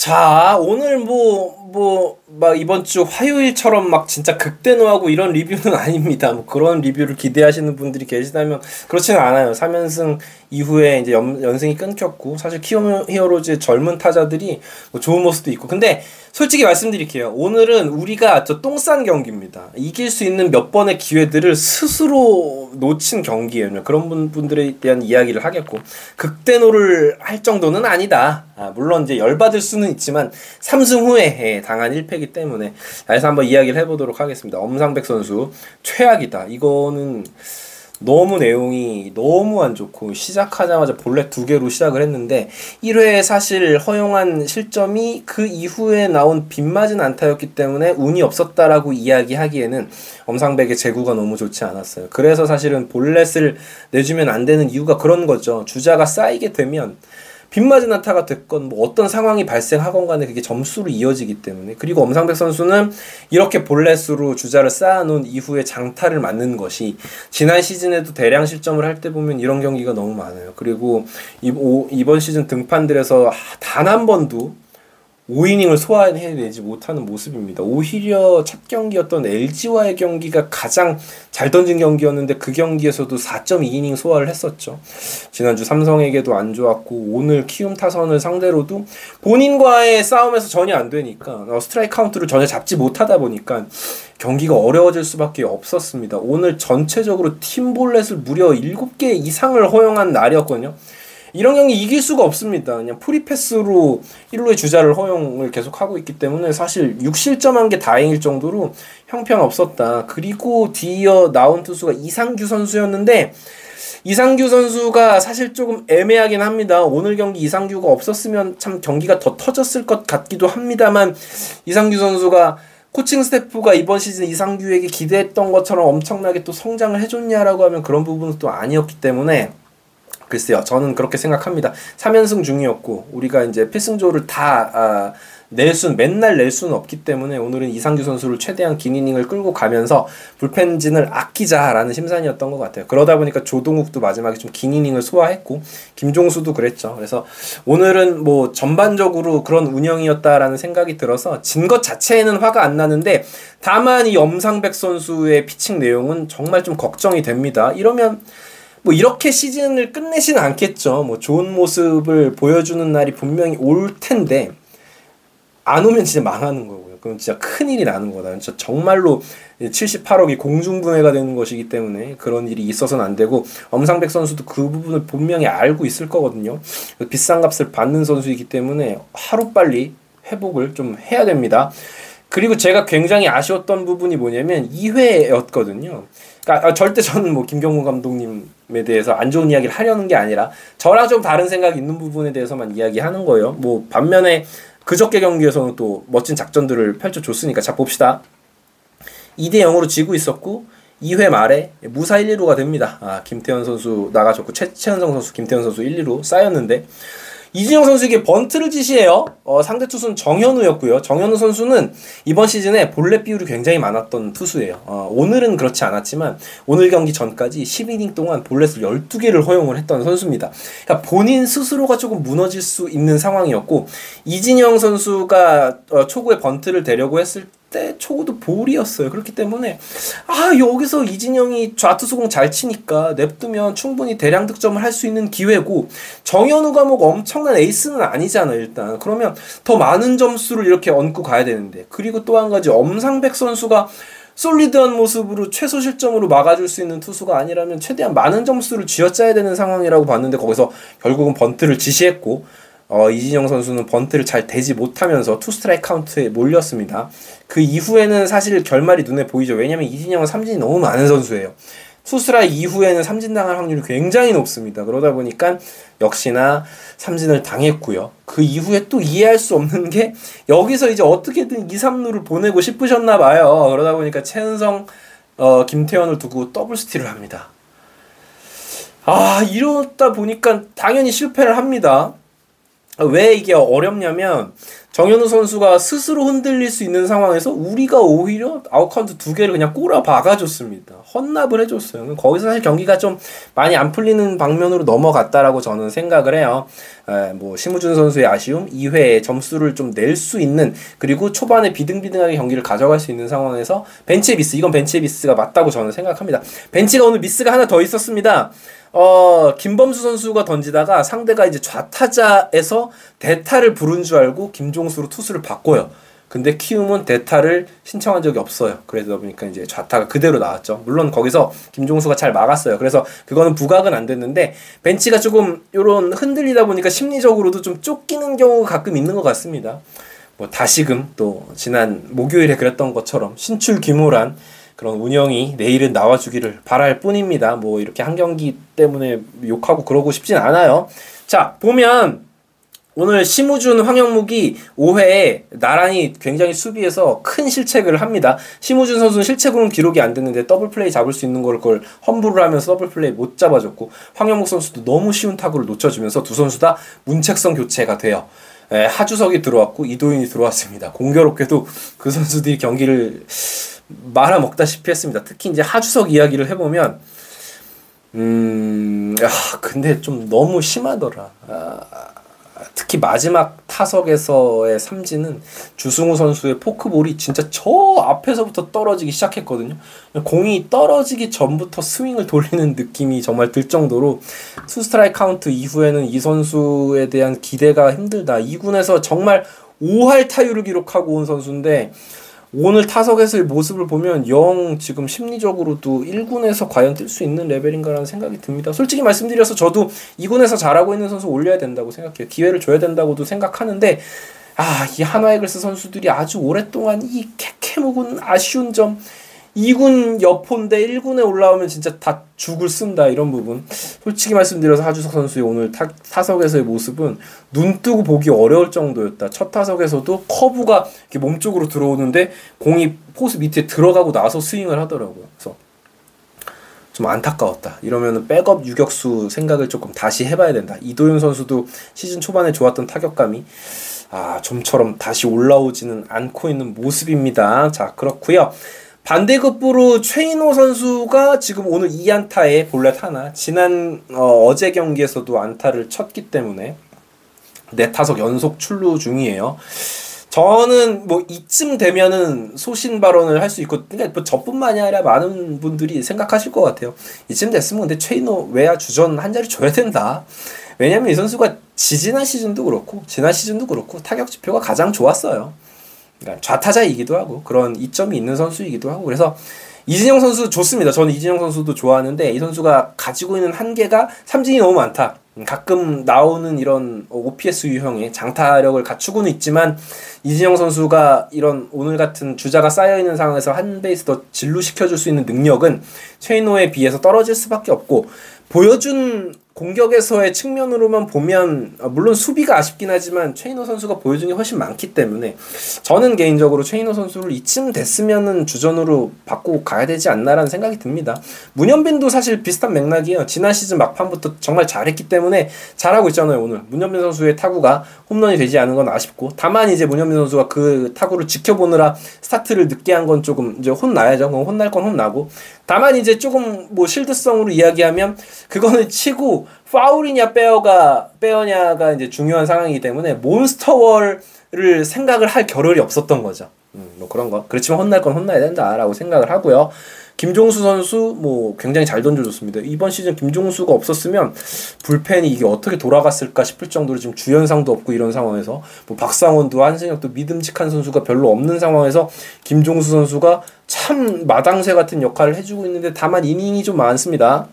자, 오늘 막 이번 주 화요일처럼 막 진짜 극대노하고 이런 리뷰는 아닙니다. 뭐 그런 리뷰를 기대하시는 분들이 계시다면 그렇지는 않아요. 3연승 이후에 이제 연승이 끊겼고, 사실 키움 히어로즈의 젊은 타자들이 뭐 좋은 모습도 있고. 근데 솔직히 말씀드릴게요. 오늘은 우리가 똥 싼 경기입니다. 이길 수 있는 몇 번의 기회들을 스스로 놓친 경기예요. 그런 분들에 대한 이야기를 하겠고, 극대노를 할 정도는 아니다. 물론 이제 열받을 수는 있지만 3승 후에 당한 1패이기 때문에, 그래서 한번 이야기를 해보도록 하겠습니다. 엄상백 선수 최악이다. 이거는 너무 내용이 너무 안 좋고, 시작하자마자 볼넷 2개로 시작을 했는데 1회에 사실 허용한 실점이 그 이후에 나온 빗맞은 안타였기 때문에 운이 없었다라고 이야기하기에는 엄상백의 제구가 너무 좋지 않았어요. 그래서 사실은 볼넷을 내주면 안 되는 이유가 그런 거죠. 주자가 쌓이게 되면 빗맞은 안타가 됐건 뭐 어떤 상황이 발생하건 간에 그게 점수로 이어지기 때문에. 그리고 엄상백 선수는 이렇게 볼넷으로 주자를 쌓아놓은 이후에 장타를 맞는 것이, 지난 시즌에도 대량 실점을 할 때 보면 이런 경기가 너무 많아요. 그리고 이번 시즌 등판들에서 단 한 번도 5이닝을 소화해내지 못하는 모습입니다. 오히려 첫 경기였던 LG와의 경기가 가장 잘 던진 경기였는데 그 경기에서도 4.2이닝 소화를 했었죠. 지난주 삼성에게도 안 좋았고, 오늘 키움 타선을 상대로도 본인과의 싸움에서 전혀 안 되니까 스트라이크 카운트를 전혀 잡지 못하다 보니까 경기가 어려워질 수밖에 없었습니다. 오늘 전체적으로 팀 볼넷을 무려 7개 이상을 허용한 날이었거든요. 이런 경기 이길 수가 없습니다. 그냥 프리패스로 1루의 주자를 허용을 계속하고 있기 때문에 사실 6실점한 게 다행일 정도로 형편없었다. 그리고 뒤이어 나온 투수가 이상규 선수였는데, 이상규 선수가 사실 조금 애매하긴 합니다. 오늘 경기 이상규가 없었으면 참 경기가 더 터졌을 것 같기도 합니다만, 이상규 선수가 코칭 스태프가 이번 시즌 이상규에게 기대했던 것처럼 엄청나게 또 성장을 해줬냐라고 하면 그런 부분은 또 아니었기 때문에, 글쎄요, 저는 그렇게 생각합니다. 3연승 중이었고 우리가 이제 필승조를 다 맨날 낼 수는 없기 때문에 오늘은 이상규 선수를 최대한 긴 이닝을 끌고 가면서 불펜진을 아끼자라는 심산이었던 것 같아요. 그러다 보니까 조동욱도 마지막에 좀 긴 이닝을 소화했고, 김종수도 그랬죠. 그래서 오늘은 뭐 전반적으로 그런 운영이었다라는 생각이 들어서 진 것 자체에는 화가 안 나는데, 다만 이 엄상백 선수의 피칭 내용은 정말 좀 걱정이 됩니다. 이러면 뭐 이렇게 시즌을 끝내지는 않겠죠. 뭐 좋은 모습을 보여주는 날이 분명히 올 텐데, 안 오면 진짜 망하는 거고요. 그럼 진짜 큰일이 나는 거다. 진짜 정말로 78억이 공중분해가 되는 것이기 때문에 그런 일이 있어서는 안 되고, 엄상백 선수도 그 부분을 분명히 알고 있을 거거든요. 비싼 값을 받는 선수이기 때문에 하루빨리 회복을 좀 해야 됩니다. 그리고 제가 굉장히 아쉬웠던 부분이 뭐냐면 2회였거든요. 그러니까 절대 저는 뭐 김경무 감독님에 대해서 안 좋은 이야기를 하려는 게 아니라 저랑 좀 다른 생각이 있는 부분에 대해서만 이야기하는 거예요. 뭐 반면에 그저께 경기에서는 또 멋진 작전들을 펼쳐줬으니까. 자, 봅시다. 2대 0으로 지고 있었고 2회 말에 무사 1, 2루가 됩니다. 김태현 선수 나가줬고 최은성 선수, 김태현 선수 1, 2루 쌓였는데, 이진영 선수에게 번트를 지시해요. 상대 투수는 정현우였고요. 정현우 선수는 이번 시즌에 볼넷 비율이 굉장히 많았던 투수예요. 오늘은 그렇지 않았지만 오늘 경기 전까지 10이닝 동안 볼넷을 12개를 허용을 했던 선수입니다. 그러니까 본인 스스로가 조금 무너질 수 있는 상황이었고, 이진영 선수가 초구에 번트를 대려고 했을 때 초구도 볼이었어요. 그렇기 때문에 여기서 이진영이 좌투수공 잘 치니까 냅두면 충분히 대량 득점을 할 수 있는 기회고, 정현우가 뭐 엄청난 에이스는 아니잖아요. 일단 그러면 더 많은 점수를 이렇게 얹고 가야 되는데, 그리고 또 한 가지, 엄상백 선수가 솔리드한 모습으로 최소 실점으로 막아줄 수 있는 투수가 아니라면 최대한 많은 점수를 쥐어짜야 되는 상황이라고 봤는데, 거기서 결국은 번트를 지시했고, 이진영 선수는 번트를 잘 대지 못하면서 투 스트라이크 카운트에 몰렸습니다. 그 이후에는 사실 결말이 눈에 보이죠. 왜냐면 이진영은 삼진이 너무 많은 선수예요. 투 스트라이크 이후에는 삼진 당할 확률이 굉장히 높습니다. 그러다 보니까 역시나 삼진을 당했고요. 그 이후에 또 이해할 수 없는 게, 여기서 이제 어떻게든 2, 3루를 보내고 싶으셨나 봐요. 그러다 보니까 최은성, 김태현을 두고 더블 스틸을 합니다. 이러다 보니까 당연히 실패를 합니다. 왜 이게 어렵냐면, 정현우 선수가 스스로 흔들릴 수 있는 상황에서 우리가 오히려 아웃카운트 2개를 그냥 꼬라 박아줬습니다. 헌납을 해줬어요. 거기서 사실 경기가 좀 많이 안 풀리는 방면으로 넘어갔다라고 저는 생각을 해요. 뭐 심우준 선수의 아쉬움, 2회에 점수를 좀 낼 수 있는, 그리고 초반에 비등비등하게 경기를 가져갈 수 있는 상황에서 벤치의 미스, 이건 벤치의 미스가 맞다고 저는 생각합니다. 벤치가 오늘 미스가 하나 더 있었습니다. 김범수 선수가 던지다가 상대가 이제 좌타자에서 대타를 부른 줄 알고 김종수로 투수를 바꿔요. 근데 키움은 대타를 신청한 적이 없어요. 그러다 보니까 이제 좌타가 그대로 나왔죠. 물론 거기서 김종수가 잘 막았어요. 그래서 그거는 부각은 안 됐는데, 벤치가 조금 요런 흔들리다 보니까 심리적으로도 좀 쫓기는 경우가 가끔 있는 것 같습니다. 뭐 다시금 또 지난 목요일에 그랬던 것처럼 신출귀몰한 그런 운영이 내일은 나와주기를 바랄 뿐입니다. 뭐 이렇게 한 경기 때문에 욕하고 그러고 싶진 않아요. 자, 보면 오늘 심우준, 황영묵이 5회에 나란히 굉장히 수비에서 큰 실책을 합니다. 심우준 선수는 실책으로는 기록이 안 됐는데 더블 플레이 잡을 수 있는 걸 그걸 험불을 하면서 더블 플레이 못 잡아줬고, 황영묵 선수도 너무 쉬운 타구를 놓쳐주면서 두 선수 다 문책성 교체가 돼요. 하주석이 들어왔고 이도윤이 들어왔습니다. 공교롭게도 그 선수들이 경기를 말아먹다시피 했습니다. 특히 이제 하주석 이야기를 해보면 근데 좀 너무 심하더라. 특히 마지막 타석에서의 삼진은 주승우 선수의 포크볼이 진짜 저 앞에서부터 떨어지기 시작했거든요. 공이 떨어지기 전부터 스윙을 돌리는 느낌이 정말 들 정도로 투 스트라이크 카운트 이후에는 이 선수에 대한 기대가 힘들다. 2군에서 정말 5할 타율을 기록하고 온 선수인데 오늘 타석에서의 모습을 보면 영 지금 심리적으로도 1군에서 과연 뛸 수 있는 레벨인가라는 생각이 듭니다. 솔직히 말씀드려서 저도 2군에서 잘하고 있는 선수 올려야 된다고 생각해요. 기회를 줘야 된다고도 생각하는데, 이 한화이글스 선수들이 아주 오랫동안 이 캐캐묵은 아쉬운 점, 2군 여포인데 1군에 올라오면 진짜 다 죽을 쓴다, 이런 부분. 솔직히 말씀드려서 하주석 선수의 오늘 타석에서의 모습은 눈 뜨고 보기 어려울 정도였다. 첫 타석에서도 커브가 이렇게 몸쪽으로 들어오는데 공이 포수 밑에 들어가고 나서 스윙을 하더라고요. 그래서 좀 안타까웠다. 이러면은 백업 유격수 생각을 조금 다시 해봐야 된다. 이도윤 선수도 시즌 초반에 좋았던 타격감이 좀처럼 다시 올라오지는 않고 있는 모습입니다. 자, 그렇고요. 반대급부로 최인호 선수가 지금 오늘 2안타에 볼넷 하나, 지난 어제 경기에서도 안타를 쳤기 때문에 4타석 연속 출루 중이에요. 저는 뭐 이쯤 되면은 소신 발언을 할 수 있고, 그러니까 뭐 저뿐만이 아니라 많은 분들이 생각하실 것 같아요. 이쯤 됐으면 근데 최인호 외야 주전 한 자리 줘야 된다. 왜냐면 이 선수가 지난 시즌도 그렇고 타격 지표가 가장 좋았어요. 그러니까 좌타자이기도 하고 그런 이점이 있는 선수이기도 하고, 그래서 이진영 선수 좋습니다. 저는 이진영 선수도 좋아하는데 이 선수가 가지고 있는 한계가 삼진이 너무 많다. 가끔 나오는 이런 OPS 유형의 장타력을 갖추고는 있지만, 이진영 선수가 이런 오늘 같은 주자가 쌓여있는 상황에서 한 베이스 더 진루시켜줄 수 있는 능력은 최인호에 비해서 떨어질 수밖에 없고, 보여준 공격에서의 측면으로만 보면 물론 수비가 아쉽긴 하지만 최인호 선수가 보여준 게 훨씬 많기 때문에 저는 개인적으로 최인호 선수를 이쯤 됐으면은 주전으로 바꾸고 가야 되지 않나라는 생각이 듭니다. 문현빈도 사실 비슷한 맥락이에요. 지난 시즌 막판부터 정말 잘했기 때문에 잘하고 있잖아요. 오늘 문현빈 선수의 타구가 홈런이 되지 않은 건 아쉽고, 다만 이제 문현빈 선수가 그 타구를 지켜보느라 스타트를 늦게 한 건 조금 이제 혼나야죠. 혼날 건 혼나고, 다만 이제 조금 뭐 실드성으로 이야기하면 그거는 치고 파울이냐 빼어냐가 이제 중요한 상황이기 때문에 몬스터월을 생각을 할 겨를이 없었던 거죠. 뭐 그런 거. 그렇지만 혼날 건 혼나야 된다라고 생각을 하고요. 김종수 선수 뭐 굉장히 잘 던져줬습니다. 이번 시즌 김종수가 없었으면 불펜이 이게 어떻게 돌아갔을까 싶을 정도로 지금 주연상도 없고 이런 상황에서 뭐 박상원도 한승혁도 믿음직한 선수가 별로 없는 상황에서 김종수 선수가 참 마당새 같은 역할을 해주고 있는데, 다만 이닝이 좀 많습니다.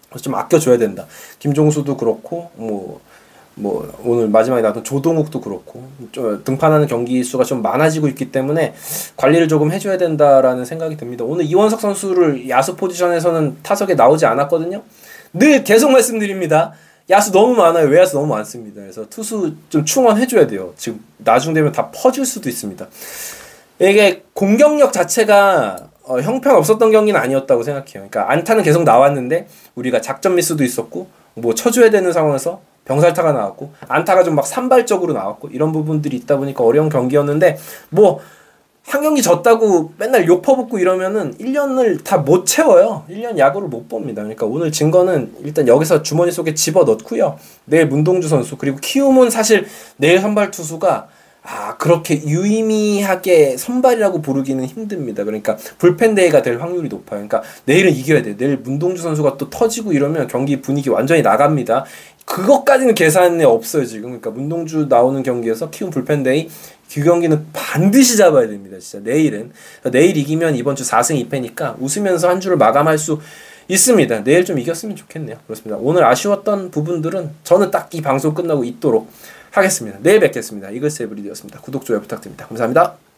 그래서 좀 아껴줘야 된다. 김종수도 그렇고 뭐 오늘 마지막에 나왔던 조동욱도 그렇고 좀 등판하는 경기 수가 좀 많아지고 있기 때문에 관리를 조금 해줘야 된다라는 생각이 듭니다. 오늘 이원석 선수를 야수 포지션에서는 타석에 나오지 않았거든요. 늘 계속 말씀드립니다. 야수 너무 많아요. 외야수 너무 많습니다. 그래서 투수 좀 충원해줘야 돼요. 지금 나중 되면 다 퍼질 수도 있습니다. 이게 공격력 자체가 형편없었던 경기는 아니었다고 생각해요. 그러니까 안타는 계속 나왔는데 우리가 작전 미스도 있었고 뭐 쳐줘야 되는 상황에서 병살타가 나왔고 안타가 좀 막 산발적으로 나왔고 이런 부분들이 있다 보니까 어려운 경기였는데 뭐 한 경기 졌다고 맨날 욕 퍼붓고 이러면은 1년을 다 못 채워요. 1년 야구를 못 봅니다. 그러니까 오늘 진 거는 일단 여기서 주머니 속에 집어넣고요. 내일 문동주 선수 그리고 키움은 사실 내일 선발 투수가 그렇게 유의미하게 선발이라고 부르기는 힘듭니다. 그러니까 불펜 데이가 될 확률이 높아요. 그러니까 내일은 이겨야 돼요. 내일 문동주 선수가 또 터지고 이러면 경기 분위기 완전히 나갑니다. 그것까지는 계산에 없어요 지금. 그러니까 문동주 나오는 경기에서 키움 불펜 데이 그 경기는 반드시 잡아야 됩니다. 진짜 내일은. 내일 이기면 이번 주 4승 2패니까 웃으면서 한 주를 마감할 수 있습니다. 내일 좀 이겼으면 좋겠네요. 그렇습니다. 오늘 아쉬웠던 부분들은 저는 딱 이 방송 끝나고 잊도록 하겠습니다. 내일 뵙겠습니다. 이글스 에브리디였습니다. 구독, 좋아요 부탁드립니다. 감사합니다.